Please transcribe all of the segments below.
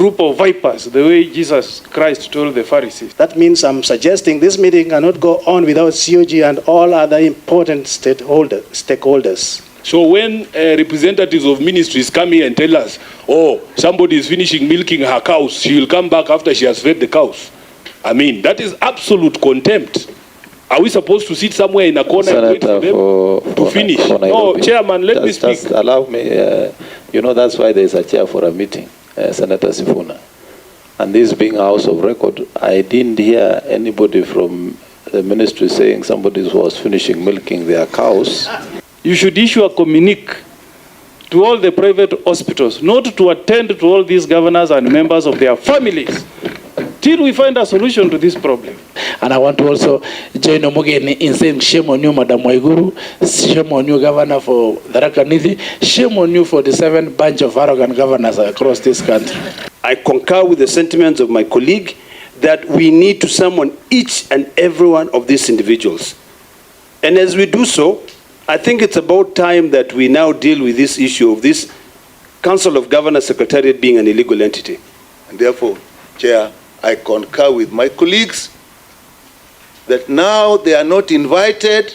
group of vipers, the way Jesus Christ told the Pharisees. That means I'm suggesting this meeting cannot go on without COG and all other important stakeholders. So when representatives of ministries come here and tell us, oh, somebody is finishing milking her cows, she will come back after she has fed the cows. I mean, that is absolute contempt. Are we supposed to sit somewhere in a corner and wait for them to finish? No, Chairman, let me speak. Just allow me, you know, that's why there's a chair for a meeting, Senator Sifuna. And this being a house of record, I didn't hear anybody from the ministry saying somebody was finishing milking their cows. You should issue a communique to all the private hospitals, not to attend to all these governors and members of their families, till we find a solution to this problem. And I want to also join Omogeni in saying shame on you, Madam Waiguru, shame on you, Governor, for Tharaka Nithi, shame on you for the 7 bunch of arrogant governors across this country. I concur with the sentiments of my colleague that we need to summon each and every one of these individuals. And as we do so, I think it's about time that we now deal with this issue of this Council of Governors Secretariat being an illegal entity. And therefore, Chair, I concur with my colleagues that now they are not invited,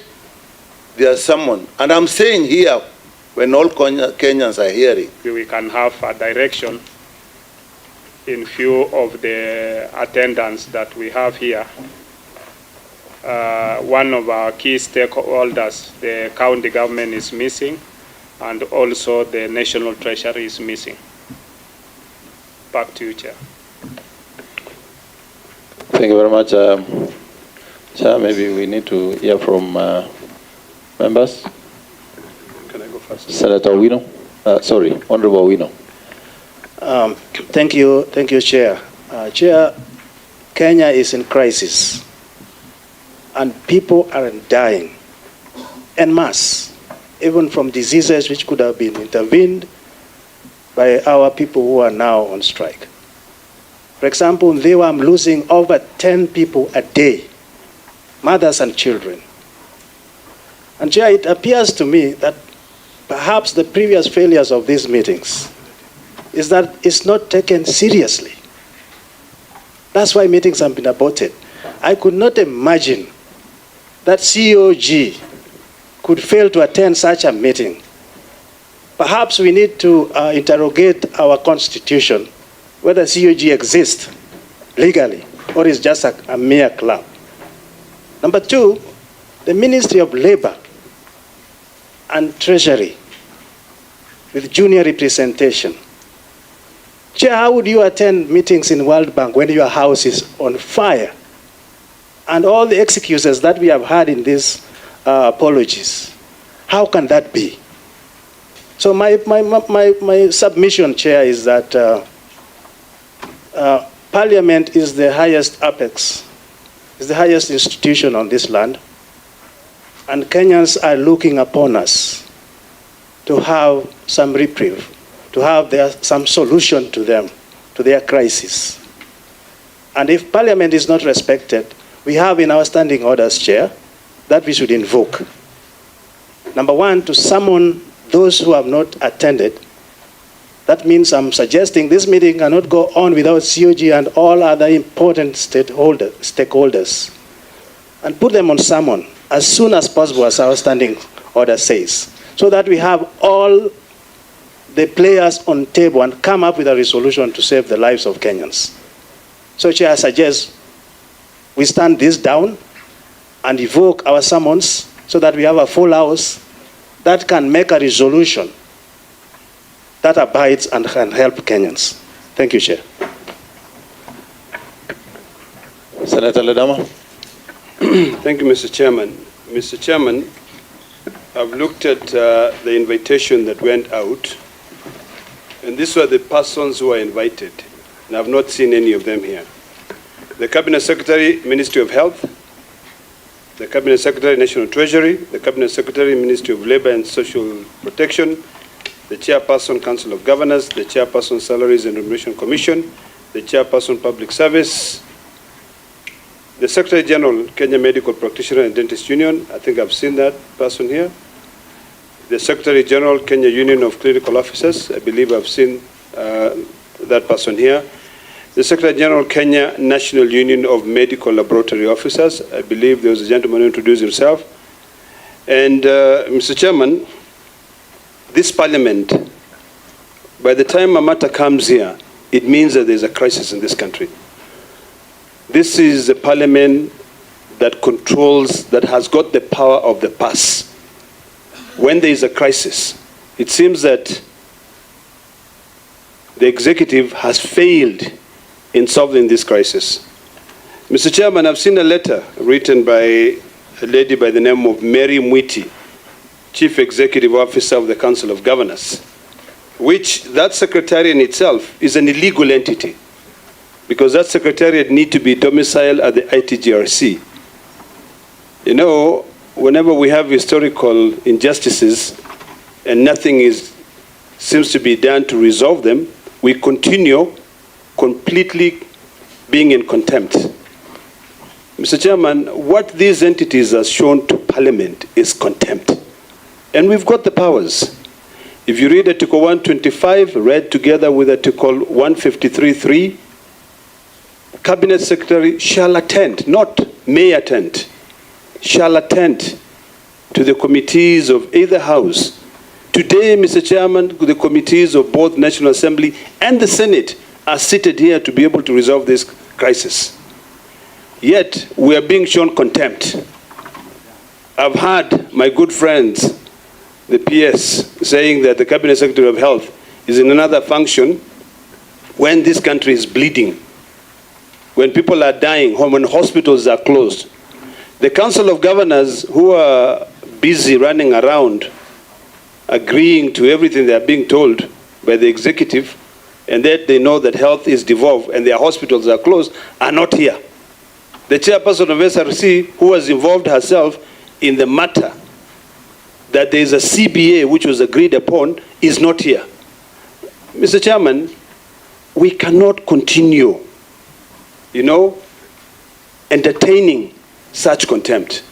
they are summoned. And I'm saying here, when all Kenyans are hearing, we can have a direction in view of the attendance that we have here. One of our key stakeholders, the county government, is missing, and also the National Treasury is missing. Back to you, Chair. Thank you very much. Chair, maybe we need to hear from members. Can I go first? Senator Owino. Sorry, Honorable Owino. Thank you, Chair. Chair, Kenya is in crisis, and people are dying en masse, even from diseases which could have been intervened by our people who are now on strike. For example, they were losing over 10 people a day, mothers and children. And Chair, it appears to me that perhaps the previous failures of these meetings is that it's not taken seriously. That's why meetings have been aborted. I could not imagine that COG could fail to attend such a meeting. Perhaps we need to interrogate our constitution, whether COG exists legally or is just a mere club. Number 2, the Ministry of Labor and Treasury with junior representation. Chair, how would you attend meetings in World Bank when your house is on fire? And all the excuses that we have had in these apologies, how can that be? So my submission, Chair, is that Parliament is the highest apex, is the highest institution on this land, and Kenyans are looking upon us to have some reprieve, to have some solution to them, to their crisis. And if Parliament is not respected, we have in our standing orders, Chair, that we should invoke. Number 1, to summon those who have not attended. That means I'm suggesting this meeting cannot go on without COG and all other important stakeholders, and put them on summon as soon as possible, as our standing order says, so that we have all the players on table and come up with a resolution to save the lives of Kenyans. So, Chair, I suggest we stand this down and evoke our summons so that we have a full house that can make a resolution that abides and can help Kenyans. Thank you, Chair. Senator Ledama. Thank you, Mr. Chairman. Mr. Chairman, I've looked at the invitation that went out, and these were the persons who were invited, and I've not seen any of them here. The Cabinet Secretary, Ministry of Health, the Cabinet Secretary, National Treasury, the Cabinet Secretary, Ministry of Labor and Social Protection, the Chairperson, Council of Governors, the Chairperson, Salaries and Remuneration Commission, the Chairperson, Public Service, the Secretary General, Kenya Medical Practitioner and Dentist Union, I think I've seen that person here. The Secretary General, Kenya Union of Clinical Officers, I believe I've seen that person here. The Secretary General, Kenya National Union of Medical Laboratory Officers. I believe there was a gentleman who introduced himself. And Mr. Chairman, this parliament, by the time Mamata comes here, it means that there's a crisis in this country. This is a parliament that controls, that has got the power of the purse. When there is a crisis, it seems that the executive has failed in solving this crisis. Mr. Chairman, I've seen a letter written by a lady by the name of Mary Mwiti, Chief Executive Officer of the Council of Governors, which that secretariat in itself is an illegal entity, because that secretariat need to be domiciled at the ITGRC. You know, whenever we have historical injustices and nothing seems to be done to resolve them, we continue completely being in contempt. Mr. Chairman, what these entities have shown to Parliament is contempt. And we've got the powers. If you read Article 125, read together with Article 153.3, Cabinet Secretary shall attend, not may attend, shall attend to the committees of either House. Today, Mr. Chairman, the committees of both National Assembly and the Senate are seated here to be able to resolve this crisis. Yet, we are being shown contempt. I've heard my good friends, the PS, saying that the Cabinet Secretary of Health is in another function when this country is bleeding, when people are dying, when hospitals are closed. The Council of Governors, who are busy running around, agreeing to everything they are being told by the executive, and that they know that health is devolved and their hospitals are closed, are not here. The chairperson of SRC, who was involved herself in the matter, that there is a CBA which was agreed upon, is not here. Mr. Chairman, we cannot continue, entertaining such contempt.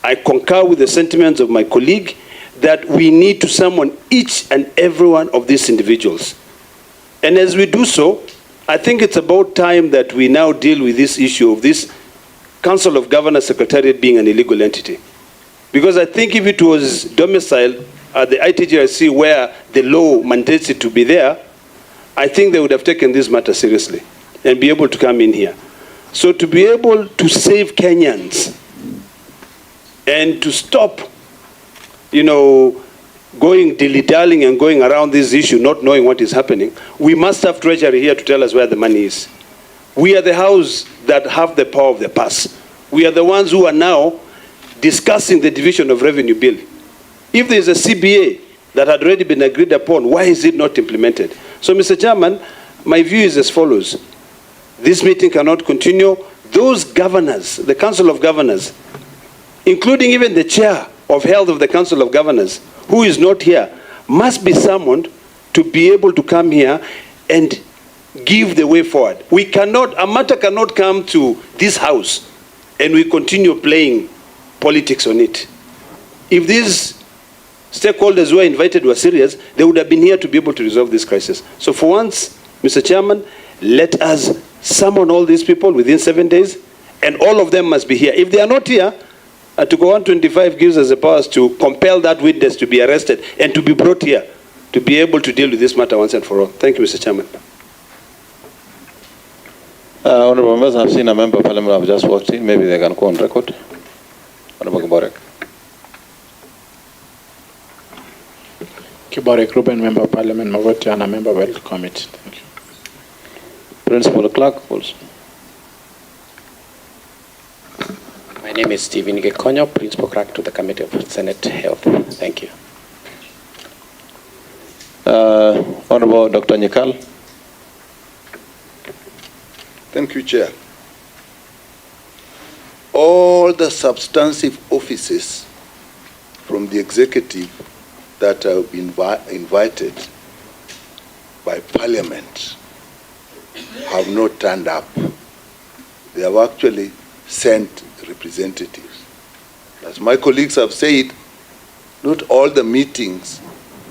I concur with the sentiments of my colleague that we need to summon each and every one of these individuals. And as we do so, I think it's about time that we now deal with this issue of this Council of Governors Secretariat being an illegal entity. Because I think if it was domiciled at the ITGRC where the law mandates it to be there, I think they would have taken this matter seriously and be able to come in here. So to be able to save Kenyans and to stop, going dilly-dallying and going around this issue, not knowing what is happening, we must have Treasury here to tell us where the money is. We are the House that have the power of the purse. We are the ones who are now discussing the division of revenue bill. If there is a CBA that had already been agreed upon, why is it not implemented? So, Mr. Chairman, my view is as follows. This meeting cannot continue. Those governors, the Council of Governors, including even the chair of health of the Council of Governors, who is not here, must be summoned to be able to come here and give the way forward. We cannot, a matter cannot come to this House and we continue playing politics on it. If these stakeholders who are invited were serious, they would have been here to be able to resolve this crisis. So for once, Mr. Chairman, let us summon all these people within 7 days, and all of them must be here. If they are not here, Article 125 gives us the powers to compel that witness to be arrested and to be brought here to be able to deal with this matter once and for all. Thank you, Mr. Chairman. Honorable members, I've seen a member of parliament have just walked in. Maybe they can go on record. Honorable Kiburi. Kiburi, Ruben, member of parliament, Magoti, and a member of health committee. Thank you. Principal Clerk, also. My name is Stephen Gekonyo, Principal Clerk to the Committee of Senate Health. Thank you. Honorable Dr. Nyikal. Thank you, Chair. All the substantive offices from the executive that have been invited by Parliament have not turned up. They have actually sent representatives. As my colleagues have said, not all the meetings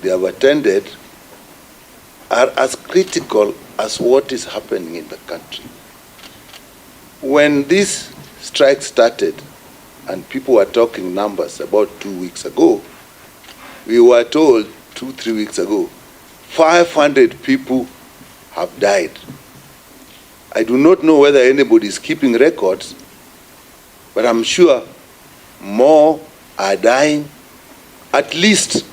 they have attended are as critical as what is happening in the country. When this strike started, and people were talking numbers about 2 weeks ago, we were told 2-3 weeks ago, 500 people have died. I do not know whether anybody is keeping records, but I'm sure more are dying. At least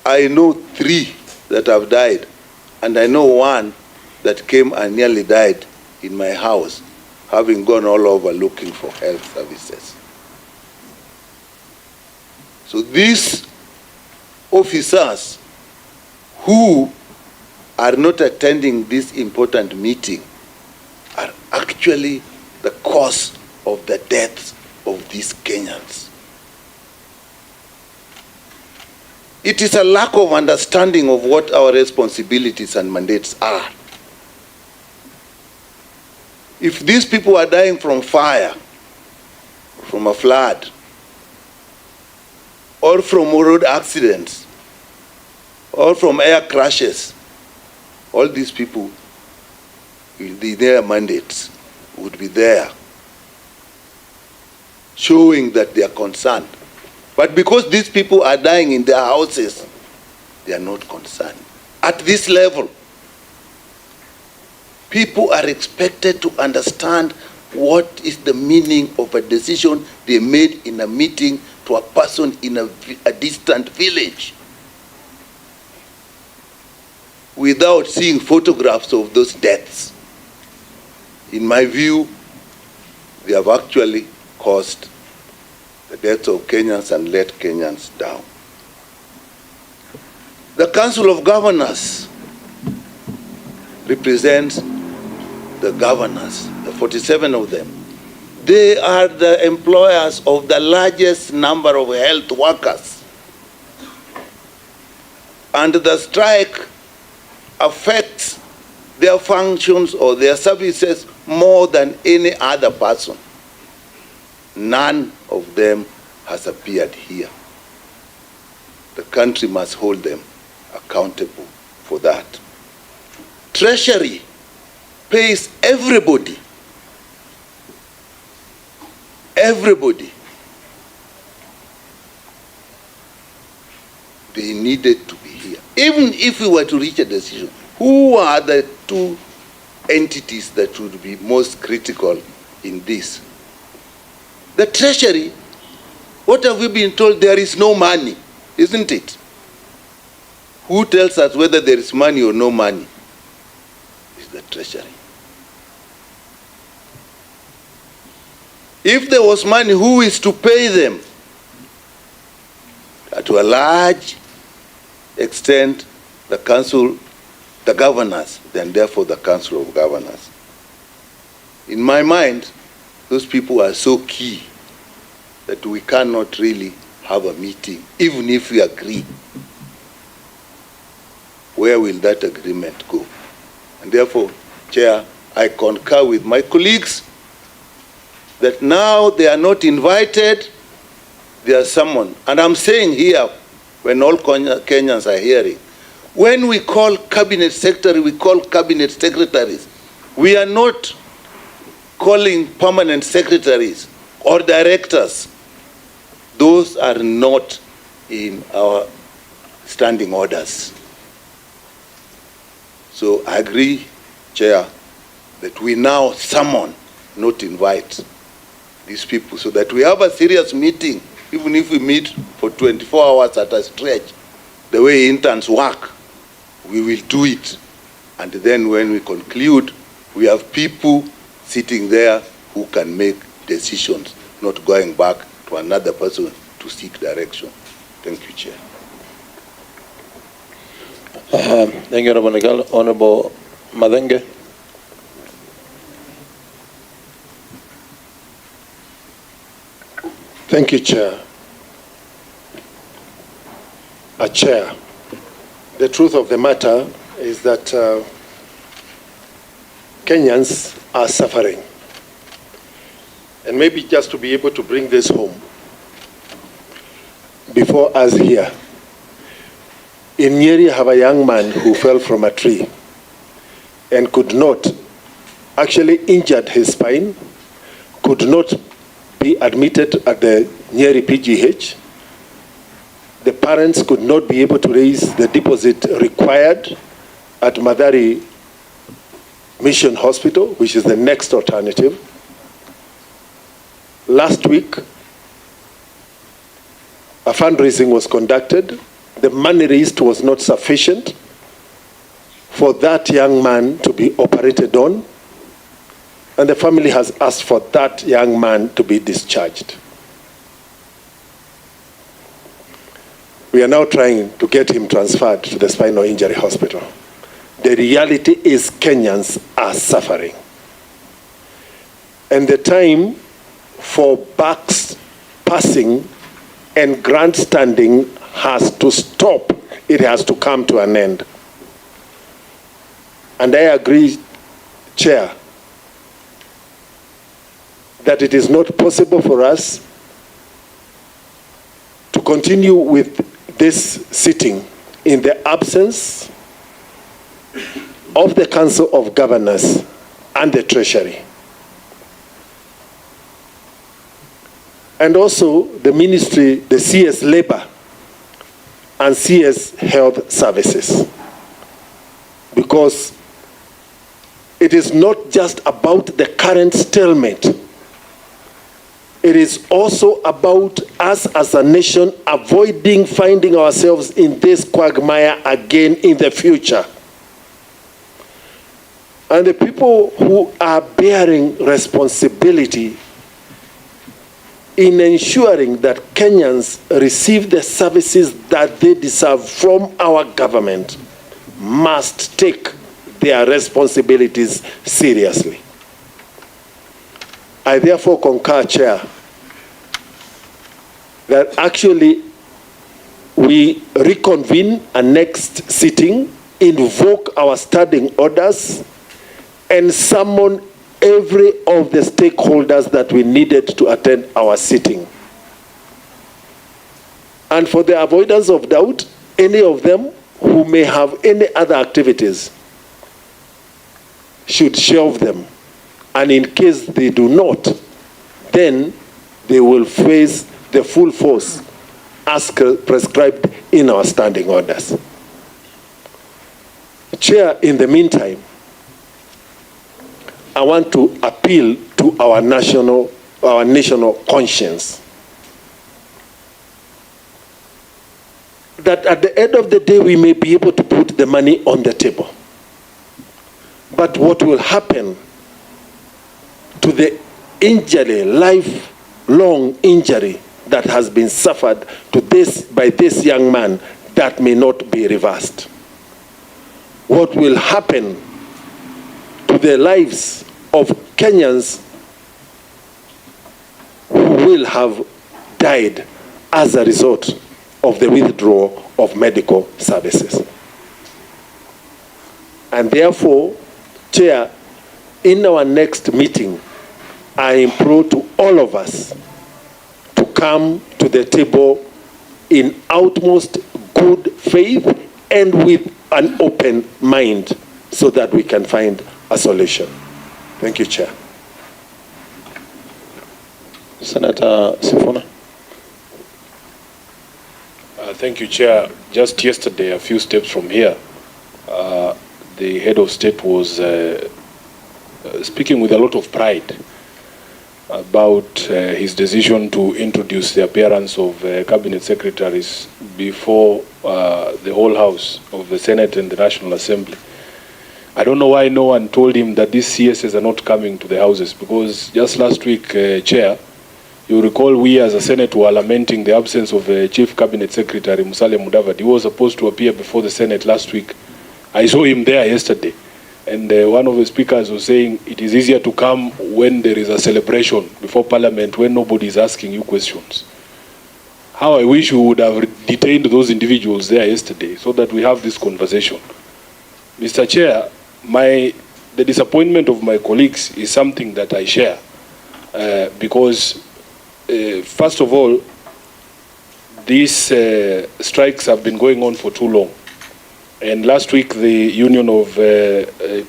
I know 3 that have died, and I know 1 that came and nearly died in my house, having gone all over looking for health services. So these officers who are not attending this important meeting are actually the cause of the deaths of these Kenyans. It is a lack of understanding of what our responsibilities and mandates are. If these people are dying from fire, from a flood, or from road accidents, or from air crashes, all these people, their mandates would be there, showing that they are concerned. But because these people are dying in their houses, they are not concerned. At this level, people are expected to understand what is the meaning of a decision they made in a meeting to a person in a distant village, without seeing photographs of those deaths. In my view, they have actually caused the deaths of Kenyans and let Kenyans down. The Council of Governors represents the governors, the 47 of them. They are the employers of the largest number of health workers. And the strike affects their functions or their services more than any other person. None of them has appeared here. The country must hold them accountable for that. Treasury pays everybody. Everybody. They needed to be here. Even if we were to reach a decision, who are the 2 entities that would be most critical in this? The Treasury, what have we been told? There is no money, isn't it? Who tells us whether there is money or no money? It's the Treasury. If there was money, who is to pay them? To a large extent, the council, the governors, then therefore the Council of Governors. In my mind, those people are so key that we cannot really have a meeting, even if we agree. Where will that agreement go? And therefore, Chair, I concur with my colleagues that now they are not invited, they are summoned. And I'm saying here, when all Kenyans are hearing, when we call cabinet secretary, we call cabinet secretaries. We are not calling permanent secretaries or directors. Those are not in our standing orders. So I agree, Chair, that we now summon, not invite these people, so that we have a serious meeting, even if we meet for 24 hours at a stretch, the way interns work, we will do it. And then when we conclude, we have people sitting there who can make decisions, not going back to another person to seek direction. Thank you, Chair. Thank you, Honorable Madenge. Thank you, Chair. Chair, the truth of the matter is that Kenyans are suffering. And maybe just to be able to bring this home before us here, In Nyeri, I have a young man who fell from a tree and could not, actually injured his spine, could not be admitted at the Nyeri PGH. The parents could not be able to raise the deposit required at Madari Mission Hospital, which is the next alternative. Last week, a fundraising was conducted. The money raised was not sufficient for that young man to be operated on, and the family has asked for that young man to be discharged. We are now trying to get him transferred to the spinal injury hospital. The reality is Kenyans are suffering. And the time for bucks passing and grandstanding has to stop. It has to come to an end. And I agree, Chair, that it is not possible for us to continue with this sitting in the absence of the Council of Governors and the Treasury. And also the Ministry, the CS Labor and CS Health Services. Because it is not just about the current stalemate. It is also about us as a nation avoiding finding ourselves in this quagmire again in the future. And the people who are bearing responsibility in ensuring that Kenyans receive the services that they deserve from our government must take their responsibilities seriously. I therefore concur, Chair, that actually we reconvene a next sitting, invoke our standing orders, and summon every of the stakeholders that we needed to attend our sitting. And for the avoidance of doubt, any of them who may have any other activities should shelve them. And in case they do not, then they will face the full force as prescribed in our standing orders. Chair, in the meantime, I want to appeal to our national conscience that at the end of the day we may be able to put the money on the table. But what will happen to the injury, lifelong injury that has been suffered by this young man, that may not be reversed? What will happen to the lives of Kenyans who will have died as a result of the withdrawal of medical services? And therefore, Chair, in our next meeting, I implore to all of us to come to the table in utmost good faith and with an open mind so that we can find a solution. Thank you, Chair. Senator Sifuna. Thank you, Chair. Just yesterday, a few steps from here, the head of state was speaking with a lot of pride about his decision to introduce the appearance of cabinet secretaries before the whole house of the Senate and the National Assembly. I don't know why no one told him that these CSs are not coming to the houses, because just last week, Chair, you recall we as a Senate were lamenting the absence of Chief Cabinet Secretary Musalia Mudavadi. He was supposed to appear before the Senate last week. I saw him there yesterday. And one of the speakers was saying it is easier to come when there is a celebration before Parliament, when nobody is asking you questions. How I wish we would have detained those individuals there yesterday so that we have this conversation. Mr. Chair, the disappointment of my colleagues is something that I share because, first of all, these strikes have been going on for too long. And last week, the Union of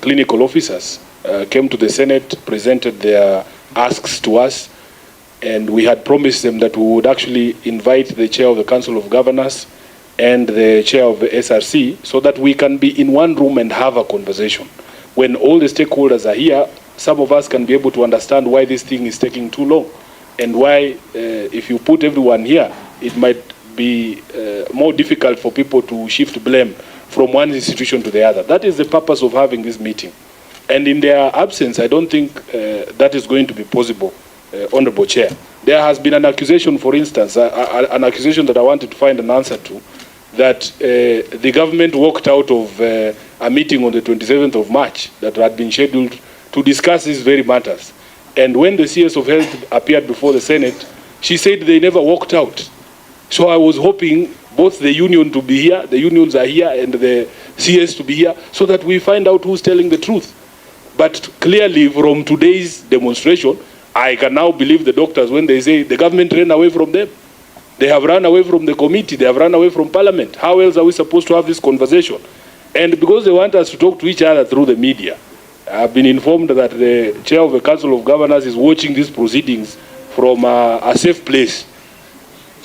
Clinical Officers came to the Senate, presented their asks to us, and we had promised them that we would actually invite the chair of the Council of Governors and the chair of the SRC so that we can be in one room and have a conversation. When all the stakeholders are here, some of us can be able to understand why this thing is taking too long and why, if you put everyone here, it might be more difficult for people to shift blame from one institution to the other. That is the purpose of having this meeting. And in their absence, I don't think that is going to be possible, Honorable Chair. There has been an accusation, for instance, an accusation that I wanted to find an answer to, that the government walked out of a meeting on the 27th of March that had been scheduled to discuss these very matters. And when the CS of Health appeared before the Senate, she said they never walked out. So I was hoping both the union to be here, the unions are here, and the CS to be here, so that we find out who's telling the truth. But clearly, from today's demonstration, I can now believe the doctors when they say the government ran away from them. They have run away from the committee, they have run away from Parliament. How else are we supposed to have this conversation? And because they want us to talk to each other through the media, I've been informed that the chair of the Council of Governors is watching these proceedings from a safe place.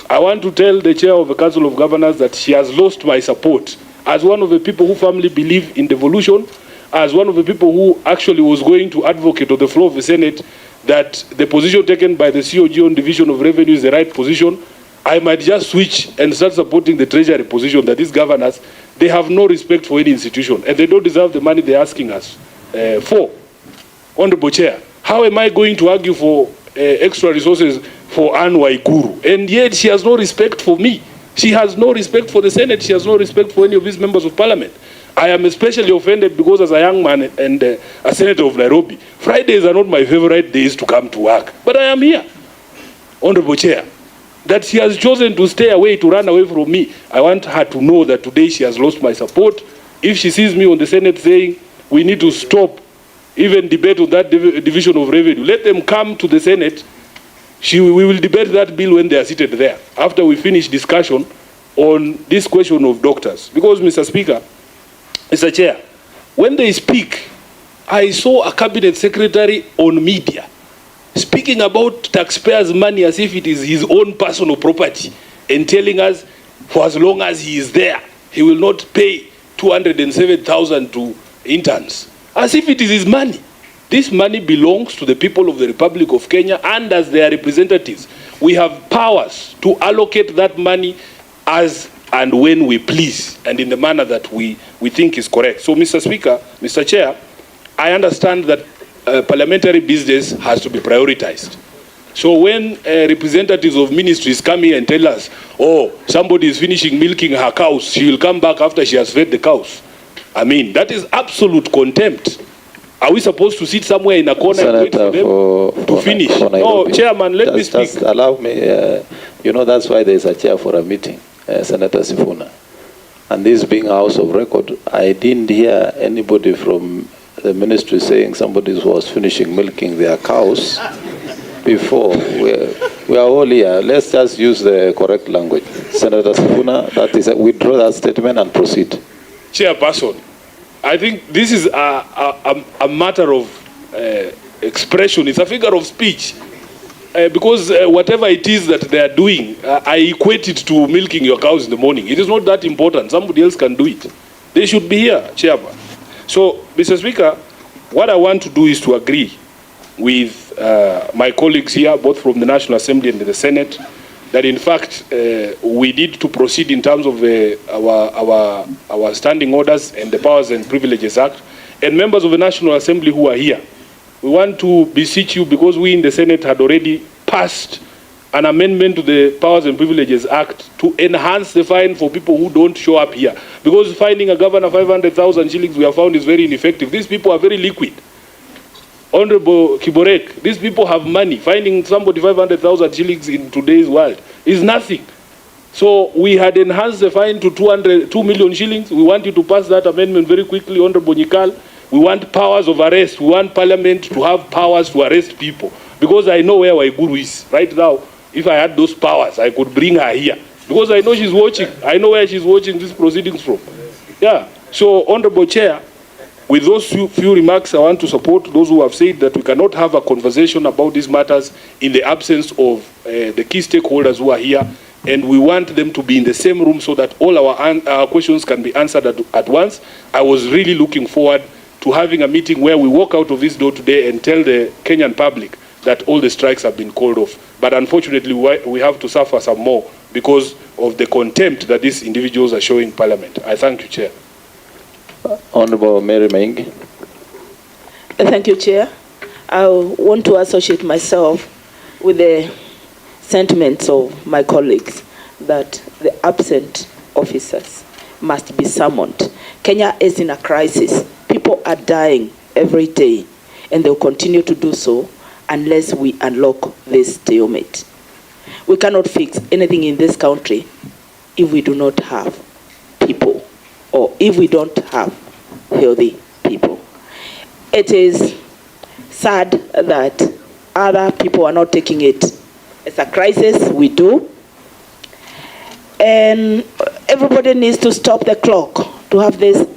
I want to tell the chair of the Council of Governors that she has lost my support as one of the people who firmly believe in devolution, as one of the people who actually was going to advocate on the floor of the Senate that the position taken by the COG on division of revenue is the right position. I might just switch and start supporting the Treasury position that these governors, they have no respect for any institution and they don't deserve the money they're asking us for. Honorable Chair, how am I going to argue for extra resources for Waiguru? And yet she has no respect for me. She has no respect for the Senate. She has no respect for any of these members of Parliament. I am especially offended because as a young man and a senator of Nairobi, Fridays are not my favorite days to come to work. But I am here, Honorable Chair. That she has chosen to stay away, to run away from me. I want her to know that today she has lost my support. If she sees me on the Senate saying we need to stop even debate on that division of revenue, let them come to the Senate. We will debate that bill when they are seated there, after we finish discussion on this question of doctors. Because, Mr. Speaker, Mr. Chair, when they speak, I saw a cabinet secretary on media speaking about taxpayers' money as if it is his own personal property and telling us for as long as he is there, he will not pay 207,000 to interns, as if it is his money. This money belongs to the people of the Republic of Kenya, and as their representatives, we have powers to allocate that money as and when we please, and in the manner that we think is correct. So, Mr. Speaker, Mr. Chair, I understand that parliamentary business has to be prioritized. So when representatives of ministries come here and tell us, oh, somebody is finishing milking her cows, she will come back after she has fed the cows. I mean, that is absolute contempt. Are we supposed to sit somewhere in a corner and wait for them to finish? No, Chairman, let me speak. Just allow me, you know, that's why there's a chair for a meeting, Senator Sifuna. And this being a house of record, I didn't hear anybody from the ministry saying somebody was finishing milking their cows before. We are all here. Let's just use the correct language. Senator Sifuna, that is, withdraw that statement and proceed. Chairperson, I think this is a matter of expression. It's a figure of speech. Because whatever it is that they are doing, I equate it to milking your cows in the morning. It is not that important. Somebody else can do it. They should be here, Chairman. So, Mr. Speaker, what I want to do is to agree with my colleagues here, both from the National Assembly and the Senate, that in fact we need to proceed in terms of our standing orders and the Powers and Privileges Act. And members of the National Assembly who are here, we want to beseech you, because we in the Senate had already passed an amendment to the Powers and Privileges Act to enhance the fine for people who don't show up here. Because finding a governor 500,000 shillings we have found is very ineffective. These people are very liquid. Honorable Kiburi, these people have money. Finding somebody 500,000 shillings in today's world is nothing. So we had enhanced the fine to 2 million shillings. We want you to pass that amendment very quickly, Honorable Nyikal. We want powers of arrest. We want Parliament to have powers to arrest people. Because I know where Waiguru is. Right now, if I had those powers, I could bring her here. Because I know she's watching. I know where she's watching these proceedings from. Yeah. So, Honorable Chair, with those few remarks, I want to support those who have said that we cannot have a conversation about these matters in the absence of the key stakeholders who are here, and we want them to be in the same room so that all our questions can be answered at once. I was really looking forward to having a meeting where we walk out of this door today and tell the Kenyan public that all the strikes have been called off. But unfortunately, we have to suffer some more because of the contempt that these individuals are showing Parliament. I thank you, Chair. Honorable Mary Maingi. Thank you, Chair. I want to associate myself with the sentiments of my colleagues that the absent officers must be summoned. Kenya is in a crisis. People are dying every day, and they'll continue to do so unless we unlock this stalemate. We cannot fix anything in this country if we do not have people, or if we don't have healthy people. It is sad that other people are not taking it as a crisis. We do. And everybody needs to stop the clock to have this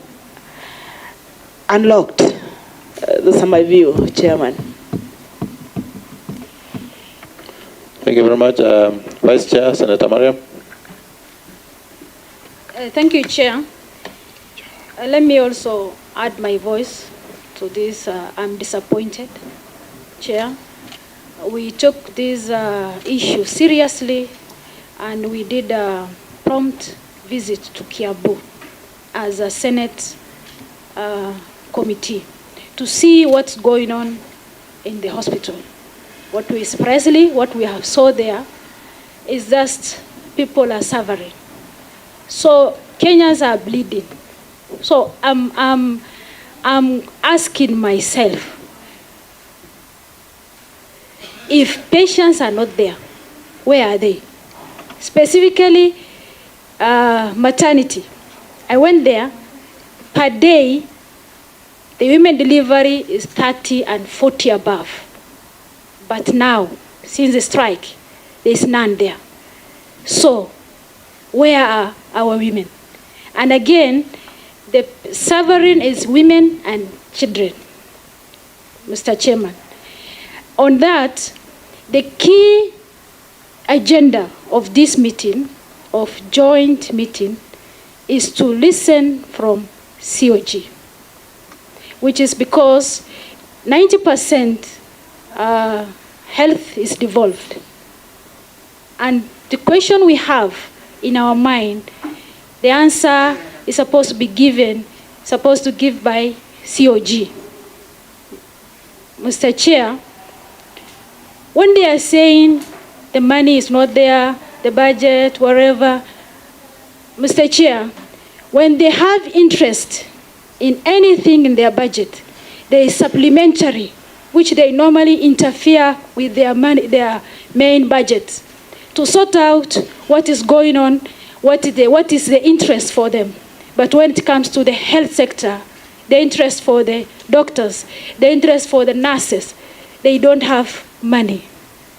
unlocked. Those are my view, Chairman. Thank you very much. Vice Chair, Senator Mariam. Thank you, Chair. Let me also add my voice to this. I'm disappointed, Chair. We took this issue seriously, and we did a prompt visit to Kiambu as a Senate committee to see what's going on in the hospital. What we have saw there is just people are suffering. So Kenyans are bleeding. So I'm asking myself, if patients are not there, where are they? Specifically, maternity. I went there. Per day, the women delivery is 30 and 40 above. But now, since the strike, there's none there. So, where are our women? And again, the suffering is women and children, Mr. Chairman. On that, the key agenda of this meeting, of joint meeting, is to listen from COG, which is because 90% health is devolved. And the question we have in our mind, the answer is supposed to give by COG. Mr. Chair, when they are saying the money is not there, the budget, whatever, Mr. Chair, when they have interest in anything in their budget, there is supplementary, which they normally interfere with their money, their main budget, to sort out what is going on, what is the interest for them. But when it comes to the health sector, the interest for the doctors, the interest for the nurses, they don't have money.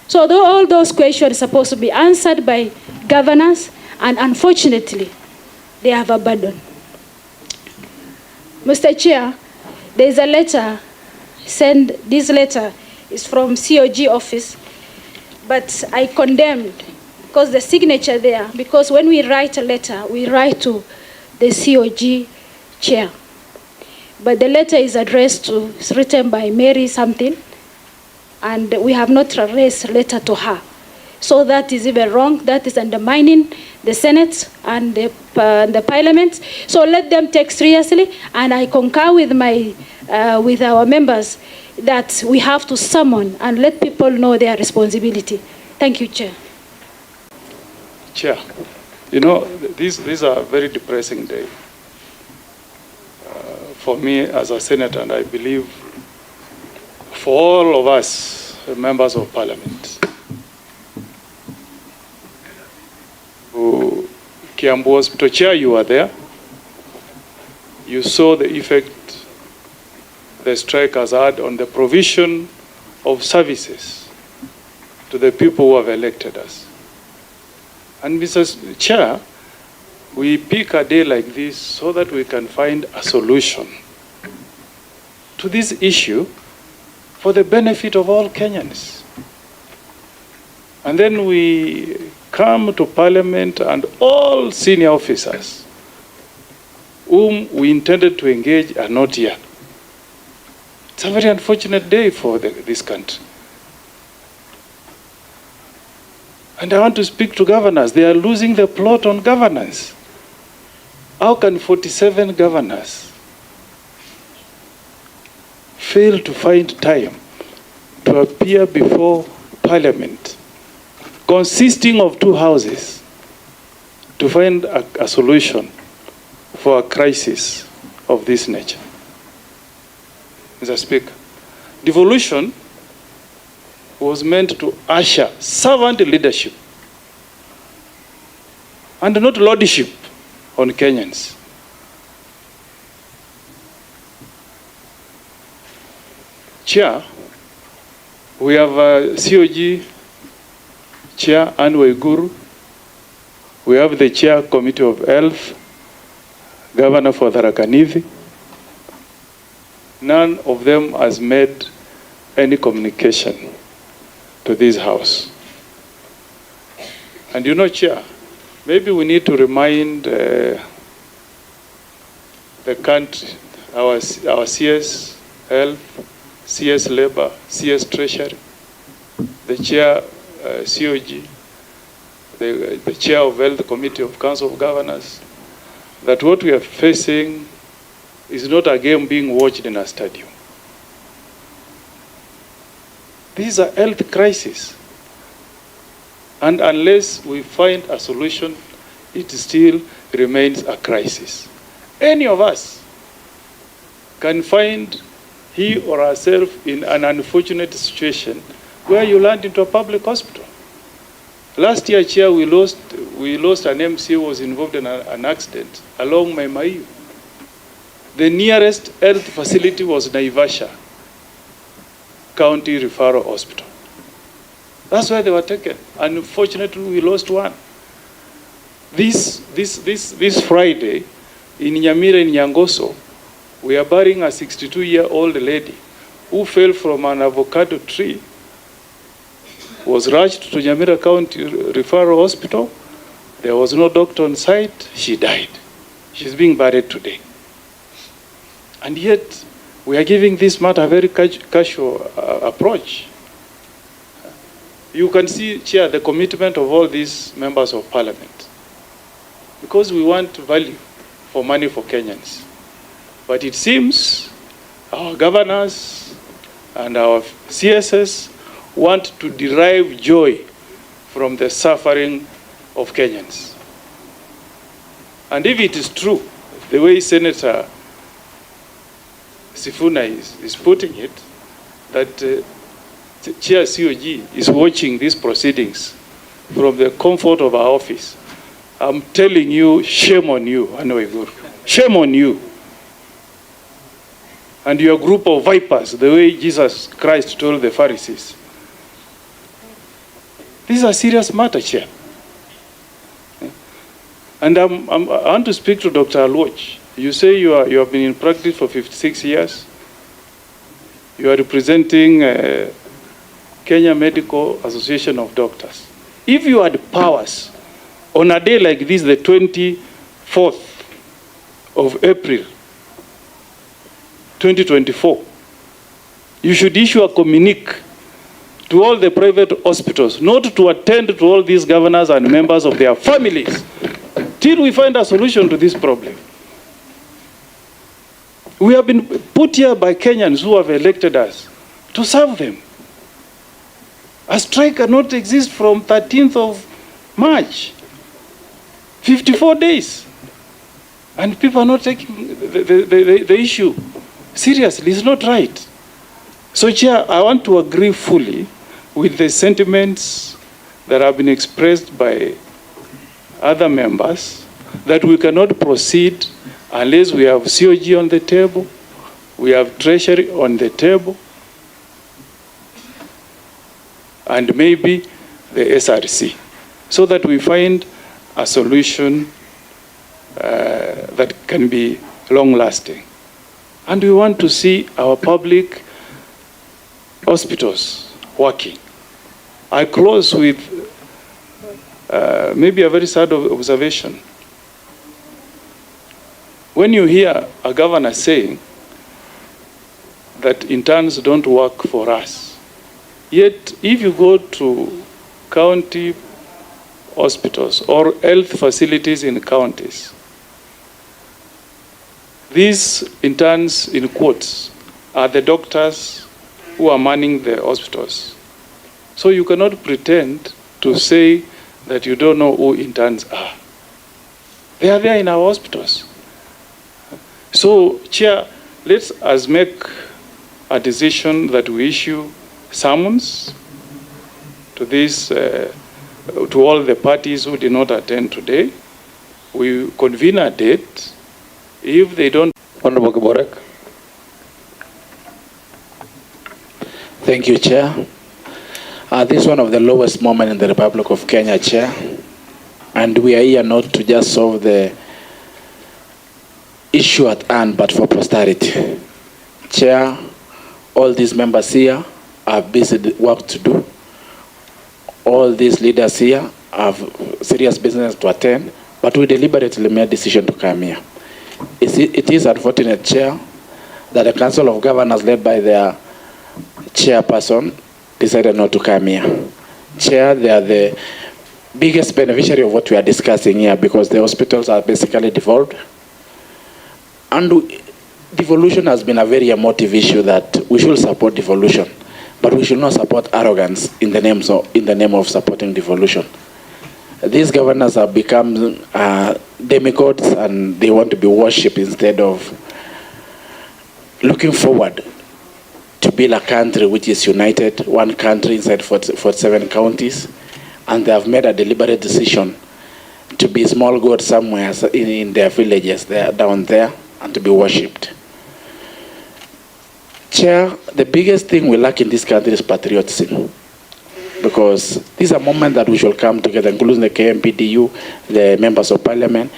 So all those questions are supposed to be answered by governors, and unfortunately, they have abandoned. Mr. Chair, there is a letter sent. This letter is from COG office, but I condemned because the signature there, because when we write a letter, we write to the COG chair. But the letter is addressed to, it's written by Mary something, and we have not addressed letter to her. So that is even wrong. That is undermining the Senate and the Parliament. So let them take seriously, and I concur with with our members that we have to summon and let people know their responsibility. Thank you, Chair. Chair, you know, these are a very depressing day for me as a senator, and I believe for all of us, members of Parliament. Kiambu Hospital Chair, you were there. You saw the effect the strike has had on the provision of services to the people who have elected us. And Mr. Chair, we pick a day like this so that we can find a solution to this issue for the benefit of all Kenyans. And then we come to Parliament and all senior officers whom we intended to engage are not here. It's a very unfortunate day for this country. And I want to speak to governors. They are losing the plot on governance. How can 47 governors fail to find time to appear before Parliament, consisting of two houses, to find a solution for a crisis of this nature? Mr. Speaker, devolution was meant to usher servant leadership and not lordship on Kenyans. Chair, we have COG Chair Anne Waiguru. We have the Chair Committee of Health, Governor for Tharaka Nithi. None of them has made any communication to this House. And you know, Chair, maybe we need to remind the country, our CS Health, CS Labor, CS Treasury, the Chair COG, the Chair of Health Committee of Council of Governors, that what we are facing is not a game being watched in a stadium. These are health crises. And unless we find a solution, it still remains a crisis. Any of us can find he or herself in an unfortunate situation where you land into a public hospital. Last year, Chair, we lost an MC who was involved in an accident along Maimaiu. The nearest health facility was Naivasha County Referral Hospital. That's where they were taken. Unfortunately, we lost one. This Friday, in Nyamira, in Nyangoso, we are burying a 62-year-old lady who fell from an avocado tree, was rushed to Nyamira County Referral Hospital. There was no doctor on site. She died. She's being buried today. And yet, we are giving this matter a very casual approach. You can see, Chair, the commitment of all these members of Parliament. Because we want value for money for Kenyans. But it seems our governors and our CSS want to derive joy from the suffering of Kenyans. And if it is true, the way Senator Sifuna is putting it, that Chair COG is watching these proceedings from the comfort of our office, I'm telling you, shame on you, Waiguru. Shame on you. And your group of vipers, the way Jesus Christ told the Pharisees. This is a serious matter, Chair. And I want to speak to Dr. Alwach. You say you have been in practice for 56 years. You are representing Kenya Medical Association of Doctors. If you had powers on a day like this, the 24th of April, 2024, you should issue a communique to all the private hospitals, not to attend to all these governors and members of their families, till we find a solution to this problem. We have been put here by Kenyans who have elected us to serve them. A strike cannot exist from 13th of March. 54 days. And people are not taking the issue seriously. It's not right. So, Chair, I want to agree fully with the sentiments that have been expressed by other members that we cannot proceed unless we have COG on the table, we have Treasury on the table, and maybe the SRC, so that we find a solution that can be long-lasting. And we want to see our public hospitals working. I close with maybe a very sad observation. When you hear a governor saying that interns don't work for us, yet if you go to county hospitals or health facilities in counties, these interns, in quotes, are the doctors who are manning the hospitals. So you cannot pretend to say that you don't know who interns are. They are there in our hospitals. So, Chair, let us make a decision that we issue summons to this, to all the parties who did not attend today. We convene a date. If they don't... Honorable Kiburi. Thank you, Chair. This is one of the lowest moments in the Republic of Kenya, Chair. And we are here not to just solve the issue at hand, but for posterity. Chair, all these members here have busy work to do. All these leaders here have serious business to attend, but we deliberately made a decision to come here. It is unfortunate, Chair, that the Council of Governors, led by their chairperson, decided not to come here. Chair, they are the biggest beneficiary of what we are discussing here, because the hospitals are basically devolved. And devolution has been a very emotive issue that we should support devolution, but we should not support arrogance in the name of supporting devolution. These governors have become demigods, and they want to be worshipped instead of looking forward to build a country which is united, one country inside 47 counties, and they have made a deliberate decision to be small gods somewhere in their villages, down there, and to be worshipped. Chair, the biggest thing we lack in this country is patriotism, because this is a moment that we should come together, including the KMPDU, the members of parliament.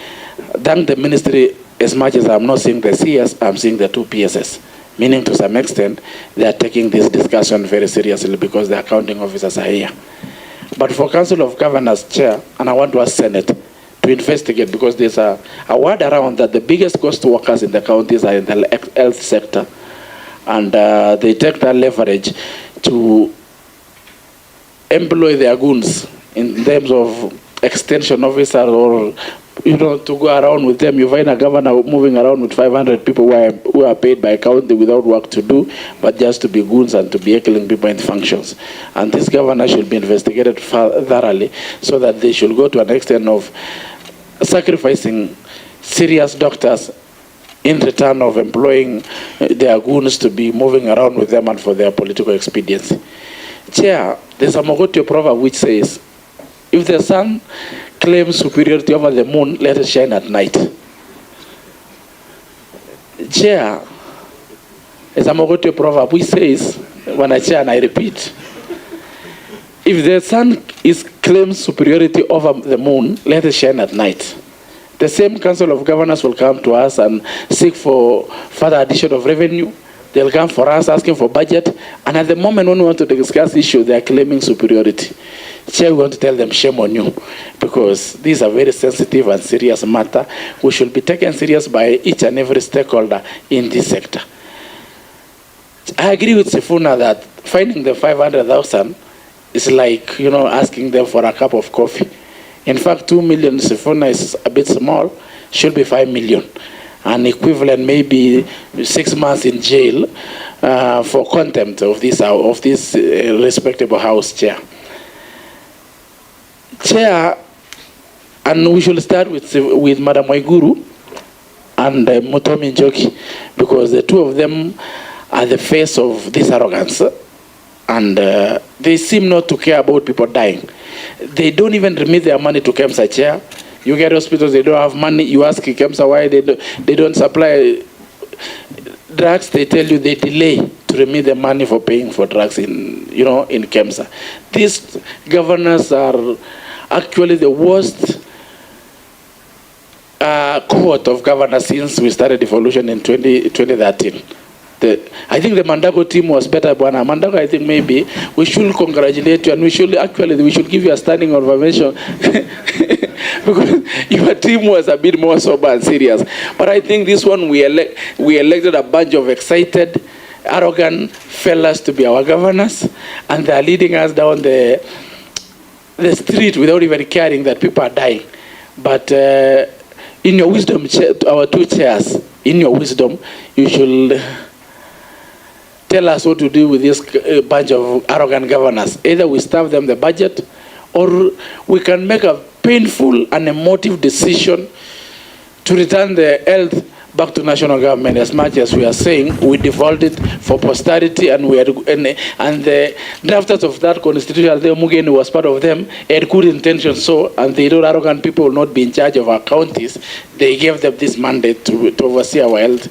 Thank the ministry. As much as I'm not seeing the CS, I'm seeing the two PSS, meaning to some extent they are taking this discussion very seriously, because the accounting officers are here. But for Council of Governors, Chair, and I want to ask Senate to investigate, because there's a word around that the biggest cost workers in the counties are in the health sector, and they take that leverage to employ their goons in terms of extension officers, or to go around with them. You find a governor moving around with 500 people who are paid by a county without work to do, but just to be goons and to be heckling people in functions. And this governor should be investigated thoroughly, so that they should go to an extent of sacrificing serious doctors in return of employing their goons to be moving around with them and for their political expediency. Chair, there's a Mogotio proverb which says, if the sun claims superiority over the moon, let it shine at night. Chair, there's a Mogotio proverb which says, when I chair and I repeat, if the sun claims superiority over the moon, let it shine at night. The same Council of Governors will come to us and seek for further addition of revenue. They'll come for us asking for budget. And at the moment when we want to discuss issues, they are claiming superiority. Chair, we want to tell them, shame on you, because these are very sensitive and serious matter. We should be taken serious by each and every stakeholder in this sector. I agree with Sifuna that finding the 500,000 is like, asking them for a cup of coffee. In fact, 2 million, Sifuna is a bit small, should be 5 million. An equivalent maybe 6 months in jail for contempt of this respectable House Chair. Chair, and we should start with Madam Waiguru and Mutomi Njoki, because the two of them are the face of this arrogance, and they seem not to care about people dying. They don't even remit their money to KEMSA, Chair. You get hospitals, they don't have money. You ask KEMSA why they don't supply drugs. They tell you they delay to remit the money for paying for drugs in KEMSA. These governors are actually the worst cohort of governors since we started devolution in 2013. I think the Mandago team was better, Bwana. Mandago, I think maybe we should congratulate you, and we should give you a standing ovation because your team was a bit more sober and serious. But I think this one we elected a bunch of excited, arrogant fellas to be our governors, and they are leading us down the street without even caring that people are dying. But in your wisdom, our two chairs, in your wisdom, you should tell us what to do with this bunch of arrogant governors. Either we starve them the budget, or we can make a painful and emotive decision to return the health back to national government. As much as we are saying we devolved it for posterity, and the drafters of that constitution, the Mugeni was part of them, had good intentions. So, and the arrogant people will not be in charge of our counties. They gave them this mandate to oversee our health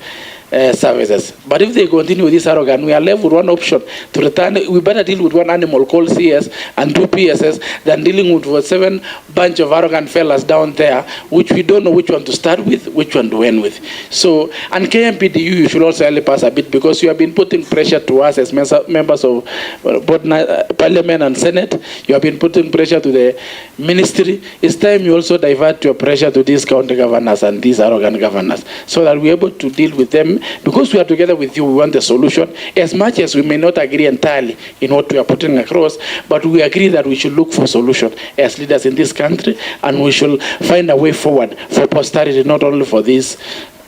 services. But if they continue with this arrogance, we are left with one option to return. We better deal with one animal called CS and 2 PSS than dealing with 7 bunch of arrogant fellas down there, which we don't know which one to start with, which one to end with. So, and KMPDU, you should also help us a bit, because you have been putting pressure to us as members of both Parliament and Senate. You have been putting pressure to the ministry. It's time you also divert your pressure to these county governors and these arrogant governors, so that we're able to deal with them. Because we are together with you, we want the solution. As much as we may not agree entirely in what we are putting across, but we agree that we should look for solution as leaders in this country, and we should find a way forward for posterity, not only for this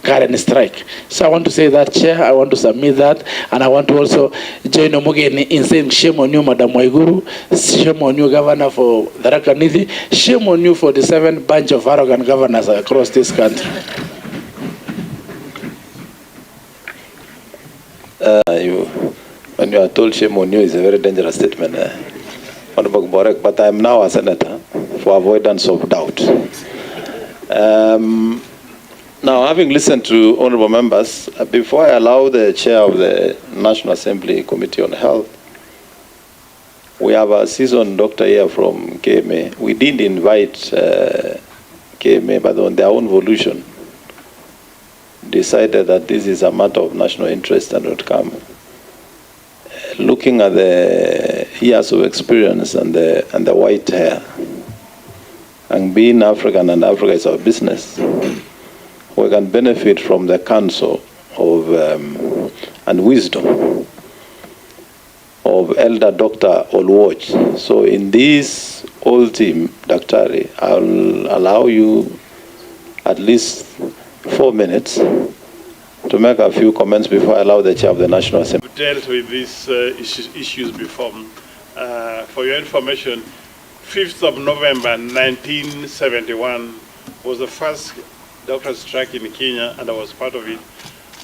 current strike. So I want to say that, Chair, I want to submit that, and I want to also join Omugeni in saying shame on you, Madam Waiguru, shame on you, Governor for Tharaka Nithi, shame on you for the 7 bunch of arrogant governors across this country. When you are told shame on you is a very dangerous statement. But I am now a senator for avoidance of doubt. Now, having listened to honorable members, before I allow the chair of the National Assembly Committee on Health, we have a seasoned doctor here from KMA. We didn't invite KMA, but on their own volition, decided that this is a matter of national interest and would come. Looking at the years of experience and the white hair, and being African and Africa is our business, we can benefit from the counsel of and wisdom of Elder Dr. Olwach. So in this whole team, Daktari, I'll allow you at least 4 minutes to make a few comments before I allow the chair of the National Assembly. We dealt with these issues before. For your information, 5th of November 1971 was the first doctor strike in Kenya, and I was part of it.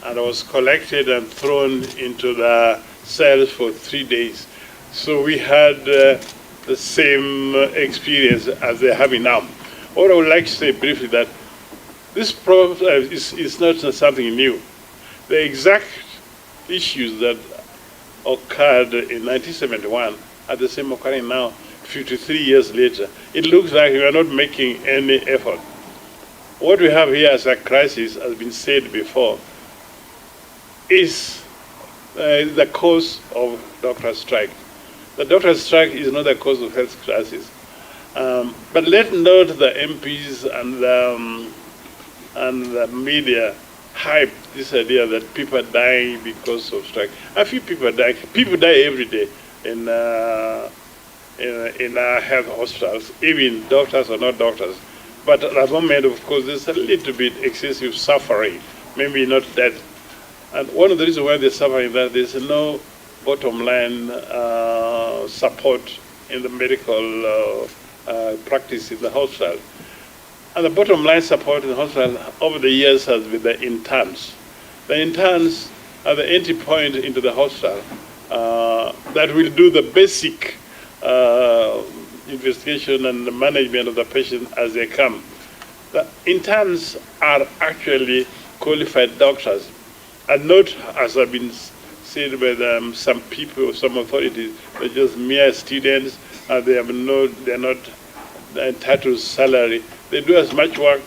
And I was collected and thrown into the cells for 3 days. So we had the same experience as they're having now. What I would like to say briefly that this problem is not something new. The exact issues that occurred in 1971 are the same occurring now, 53 years later. It looks like we are not making any effort. What we have here as a crisis, has been said before, is the cause of doctor strike. The doctor strike is not the cause of health crisis. But let's note the MPs and the media hype this idea that people are dying because of strike. A few people die. People die every day in our health hospitals, even doctors or not doctors. But at the moment, of course, there's a little bit excessive suffering, maybe not death. And one of the reasons why they're suffering that there's no bottom line support in the medical practice in the hospital. And the bottom line support in the hospital over the years has been the interns. The interns are the entry point into the hospital that will do the basic investigation and the management of the patient as they come. The interns are actually qualified doctors, and not, as have been said by some people, some authorities, they're just mere students, and they're not entitled to salary. They do as much work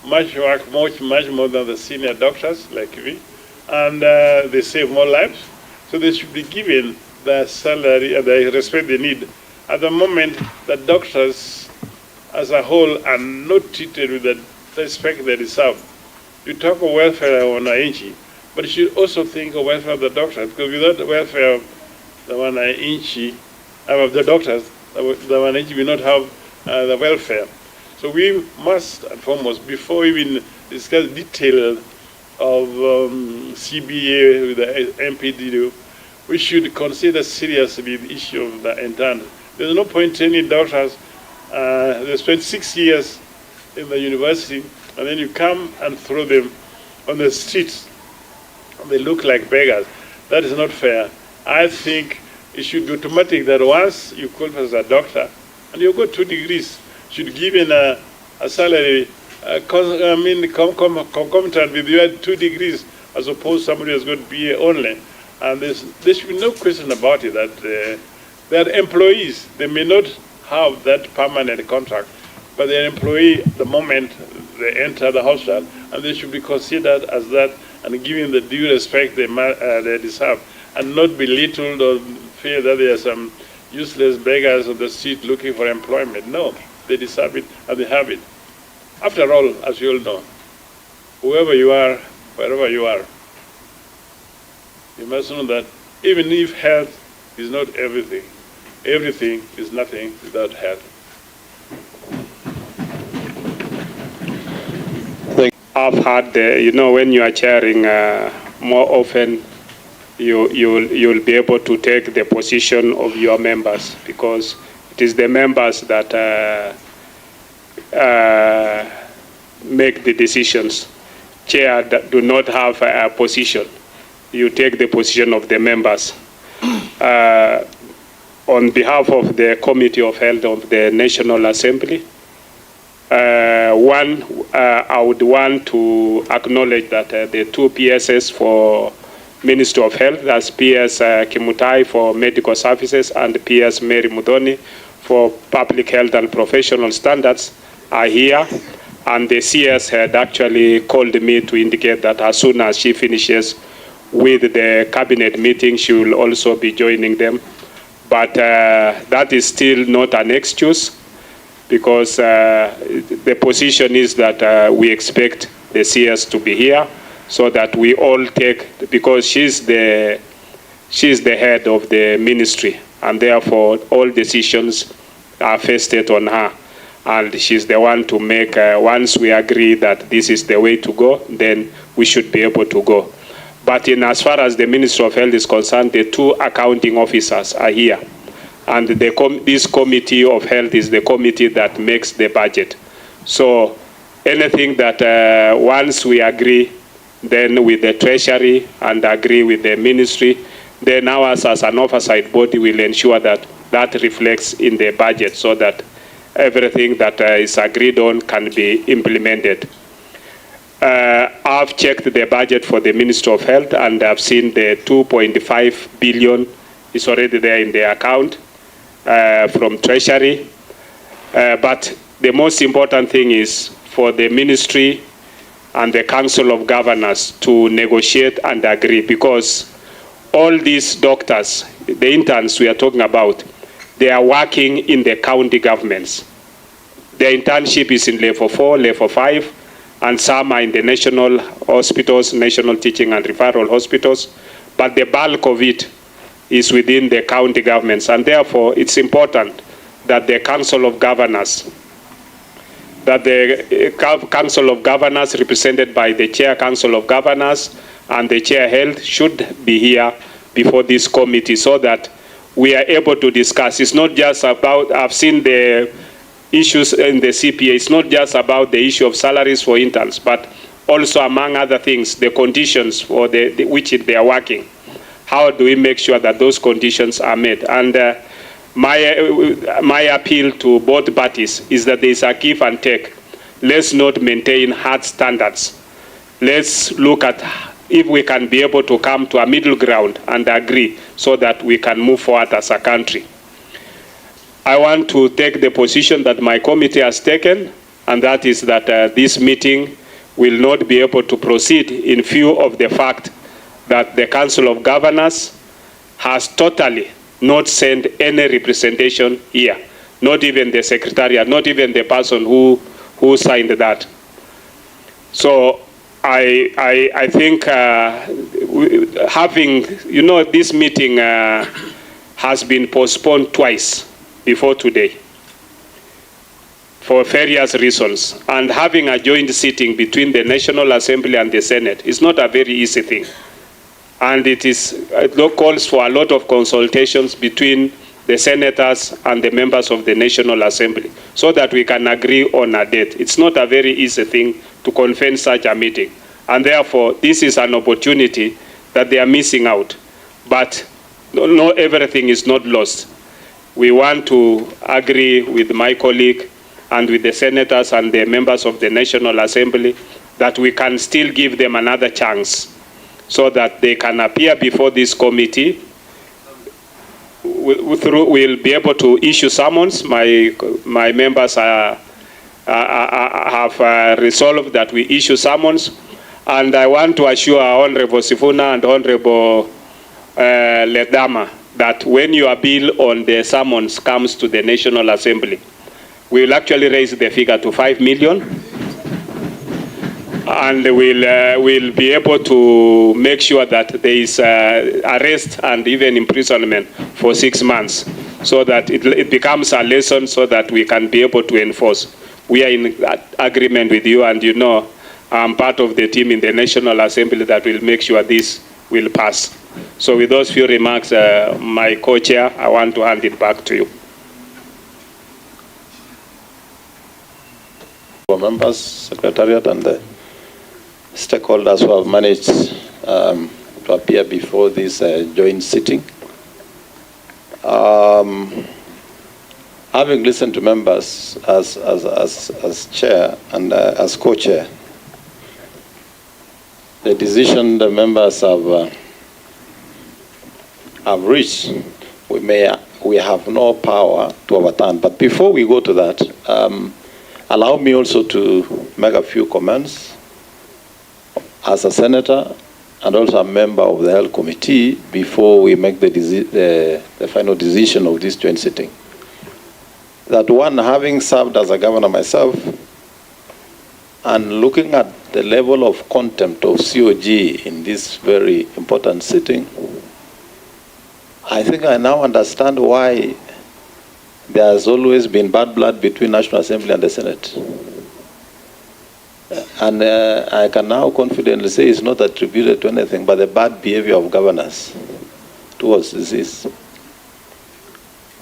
much more than the senior doctors like me, and they save more lives. So they should be given the salary and the respect they need. At the moment, the doctors as a whole are not treated with the respect they deserve. You talk of welfare of wananchi, but you should also think of welfare of the doctors, because without the welfare of the wananchi, of the doctors, the wananchi will not have the welfare. So we must, and foremost, before even discuss detail of CBA with the MPD, we should consider seriously the issue of the intern. There's no point training doctors. They spent 6 years in the university, and then you come and throw them on the streets. They look like beggars. That is not fair. I think it should be automatic that once you qualify as a doctor, and you got 2 degrees, you should give in a salary concomitant with your 2 degrees, as opposed to somebody who's got BA only. And there should be no question about it that they are employees. They may not have that permanent contract, but they are employee the moment they enter the hospital, and they should be considered as that and given the due respect they deserve, and not belittled or fear that there are some useless beggars on the street looking for employment. No, they deserve it and they have it. After all, as you all know, whoever you are, wherever you are, you must know that even if health is not everything, everything is nothing without health. I've had, when you are chairing, more often you'll be able to take the position of your members, because it is the members that make the decisions. Chair do not have a position. You take the position of the members. On behalf of the Committee of Health of the National Assembly, I would want to acknowledge that the 2 PSs for Ministry of Health, that's PS Kimutai for Medical Services and PS Mary Mudhoni for Public Health and Professional Standards, are here. And the CS had actually called me to indicate that as soon as she finishes with the cabinet meeting, she will also be joining them. But that is still not an excuse, because the position is that we expect the CS to be here, so that we all take, because she's the head of the ministry, and therefore all decisions are vested on her, and she's the one to make, once we agree that this is the way to go, then we should be able to go. But as far as the Ministry of Health is concerned, the 2 accounting officers are here. And this Committee of Health is the committee that makes the budget. So anything that once we agree, then with the Treasury and agree with the Ministry, then ours as an oversight body will ensure that that reflects in the budget, so that everything that is agreed on can be implemented. I've checked the budget for the Ministry of Health, and I've seen the 2.5 billion is already there in the account from Treasury. But the most important thing is for the ministry and the Council of Governors to negotiate and agree, because all these doctors, the interns we are talking about, they are working in the county governments. Their internship is in level 4, level 5, and some are in the national hospitals, national teaching and referral hospitals, but the bulk of it is within the county governments, and therefore it's important that the Council of Governors, represented by the Chair Council of Governors and the Chair Health should be here before this committee, so that we are able to discuss. It's not just about, I've seen the issues in the CPA, it's not just about the issue of salaries for interns, but also, among other things, the conditions for which they are working. How do we make sure that those conditions are met? And my appeal to both parties is that there is a give and take. Let's not maintain hard standards. Let's look at if we can be able to come to a middle ground and agree, so that we can move forward as a country. I want to take the position that my committee has taken, and that is that this meeting will not be able to proceed in view of the fact that the Council of Governors has totally not sent any representation here, not even the Secretariat, not even the person who signed that. So I think having, this meeting has been postponed twice before today for various reasons. And having a joint sitting between the National Assembly and the Senate is not a very easy thing. And it calls for a lot of consultations between the senators and the members of the National Assembly so that we can agree on a date. It's not a very easy thing to convene such a meeting. And therefore, this is an opportunity that they are missing out. But no, everything is not lost. We want to agree with my colleague and with the senators and the members of the National Assembly that we can still give them another chance so that they can appear before this committee. We'll be able to issue summons. My members have resolved that we issue summons. And I want to assure Honorable Sifuna and Honorable Ledama that when your bill on the summons comes to the National Assembly, we will actually raise the figure to 5 million. And we'll be able to make sure that there is arrest and even imprisonment for 6 months so that it becomes a lesson so that we can be able to enforce. We are in agreement with you, and I'm part of the team in the National Assembly that will make sure this will pass. So with those few remarks, my co-chair, I want to hand it back to you. Members, Secretariat, and the stakeholders who have managed to appear before this joint sitting. Having listened to members as chair and as co-chair, the decision the members have reached, we have no power to overturn. But before we go to that, allow me also to make a few comments as a senator and also a member of the Health Committee before we make the final decision of this joint sitting. That one, having served as a governor myself and looking at the level of contempt of COG in this very important sitting, I think I now understand why there has always been bad blood between National Assembly and the Senate. And I can now confidently say it's not attributed to anything but the bad behavior of governors towards this.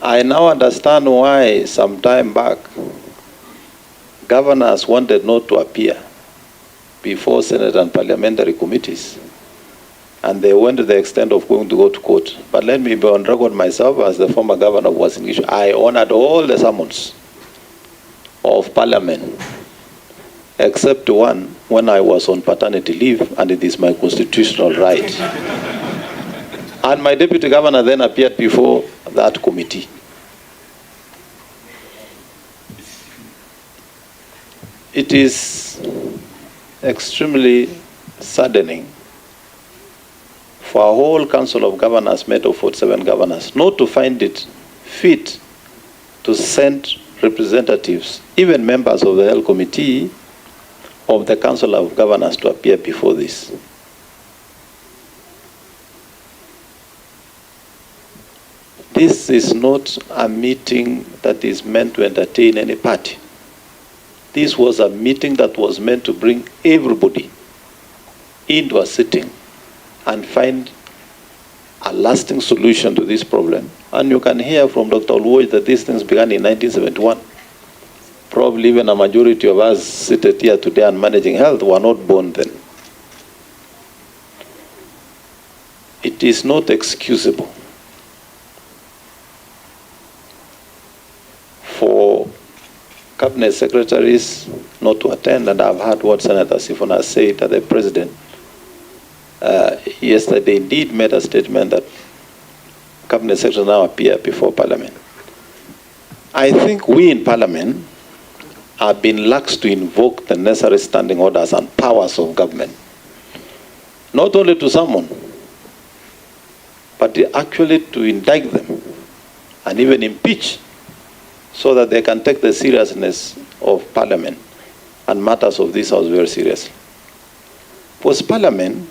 I now understand why some time back governors wanted not to appear before Senate and parliamentary committees. And they went to the extent of going to go to court. But let me be on record myself as the former governor of Waiguru. I honored all the summons of parliament, except one when I was on paternity leave, and it is my constitutional right. And my deputy governor then appeared before that committee. It is extremely saddening for a whole council of governors made of 47 governors not to find it fit to send representatives, even members of the Health Committee of the Council of Governors, to appear before this. This is not a meeting that is meant to entertain any party. This was a meeting that was meant to bring everybody into a sitting and find a lasting solution to this problem. And you can hear from Dr. Oluoch that these things began in 1971. Probably even a majority of us seated here today and managing health were not born then. It is not excusable for cabinet secretaries not to attend, and I've heard what Senator Sifuna said that the president yesterday indeed made a statement that cabinet secretaries now appear before parliament. I think we in parliament have been lax to invoke the necessary standing orders and powers of government, not only to summon, but actually to indict them and even impeach, so that they can take the seriousness of Parliament and matters of this House very seriously. Because Parliament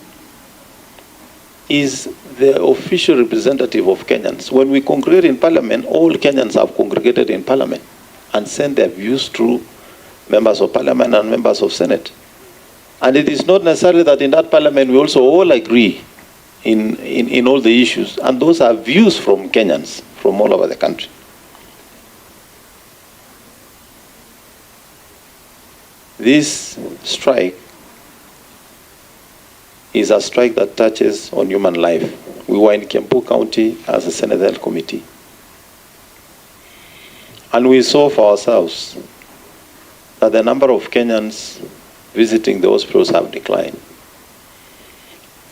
is the official representative of Kenyans. When we congregate in Parliament, all Kenyans have congregated in Parliament and sent their views through members of Parliament and members of Senate. And it is not necessarily that in that Parliament we also all agree in all the issues. And those are views from Kenyans from all over the country. This strike is a strike that touches on human life. We were in Kiambu County as a Senate Health Committee, and we saw for ourselves that the number of Kenyans visiting the hospitals have declined.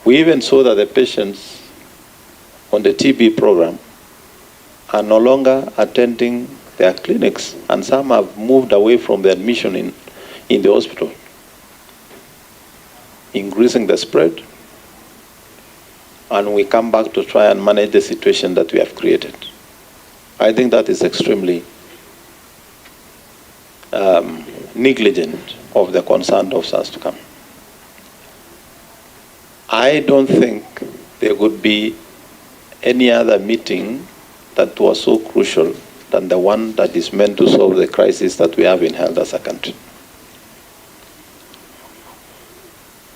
We even saw that the patients on the TB program are no longer attending their clinics, and some have moved away from their admission in the hospital, increasing the spread, and we come back to try and manage the situation that we have created. I think that is extremely negligent of the concerned officers to come. I don't think there would be any other meeting that was so crucial than the one that is meant to solve the crisis that we have in health as a country.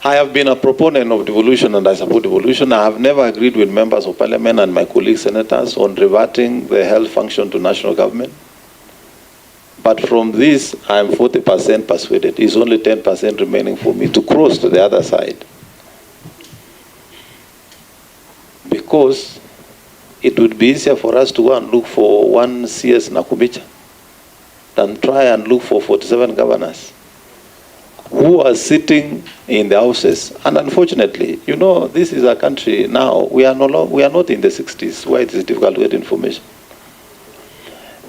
I have been a proponent of devolution and I support devolution. I have never agreed with members of Parliament and my colleague senators on reverting the health function to national government. But from this, I am 40% persuaded. It's only 10% remaining for me to cross to the other side. Because it would be easier for us to go and look for one CS Nakumicha than try and look for 47 governors who are sitting in the houses. And unfortunately, you know, this is a country now, we are not in the 60s where it is difficult to get information.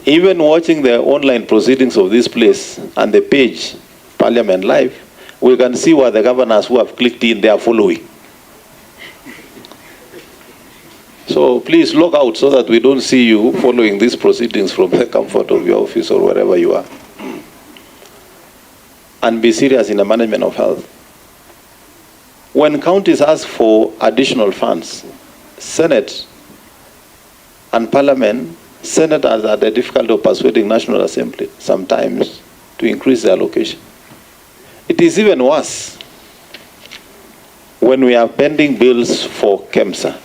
Even watching the online proceedings of this place and the page, Parliament Live, we can see what the governors who have clicked in, they are following. So please log out so that we don't see you following these proceedings from the comfort of your office or wherever you are. And be serious in the management of health. When counties ask for additional funds, Senate and Parliament, senators are the difficulty of persuading National Assembly sometimes to increase the allocation. It is even worse when we are pending bills for KEMSA,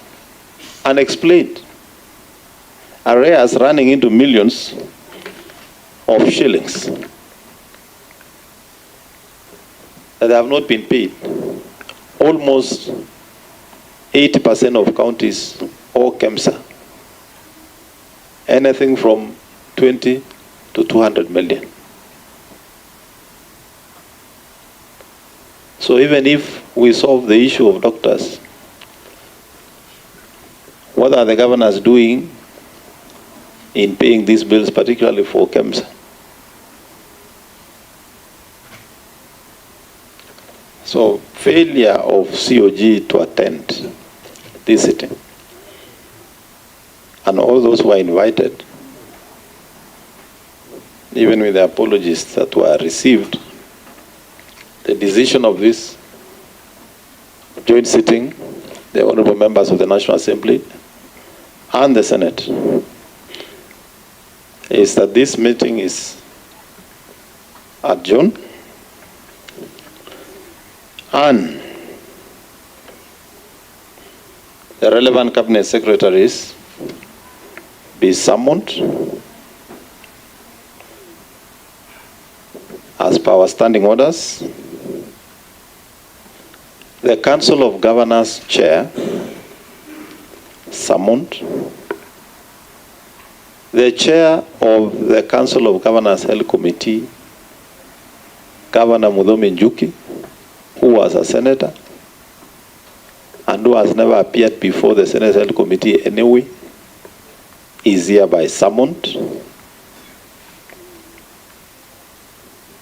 unexplained, arrears running into millions of shillings that have not been paid. Almost 80% of counties owe KEMSA anything from 20 to 200 million. So even if we solve the issue of doctors, what are the governors doing in paying these bills, particularly for KEMSA? So failure of COG to attend this sitting, and all those who are invited, even with the apologies that were received, the decision of this joint sitting, the honorable members of the National Assembly and the Senate, is that this meeting is adjourned and the relevant cabinet secretaries be summoned as per our standing orders. The Council of Governors Chair summoned. The Chair of the Council of Governors Health Committee, Governor Mudhomi Njuki, who was a senator and who has never appeared before the Senate Health Committee anyway, is hereby summoned.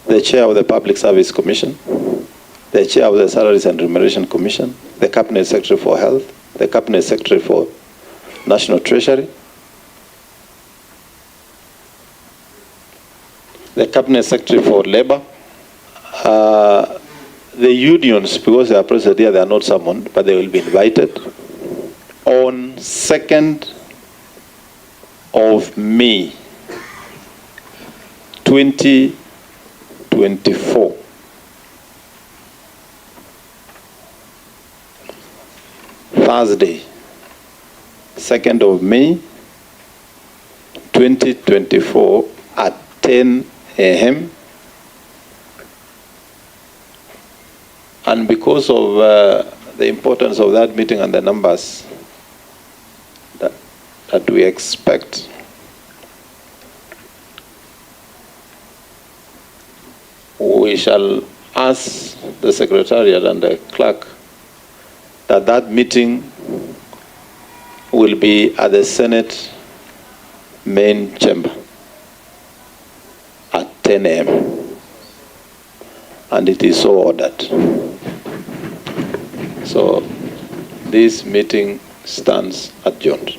the chair of the Public Service Commission, the chair of the Salaries and Remuneration Commission, the Cabinet Secretary for Health, the Cabinet Secretary for National Treasury, the Cabinet Secretary for Labor, the unions, because they are present here, they are not summoned, but they will be invited on 2nd of May 2024. Thursday, 2nd of May 2024 at 10 a.m. And because of the importance of that meeting and the numbers that we expect, we shall ask the Secretariat and the clerk that that meeting will be at the Senate main chamber at 10 a.m. And it is so ordered. So this meeting stands adjourned.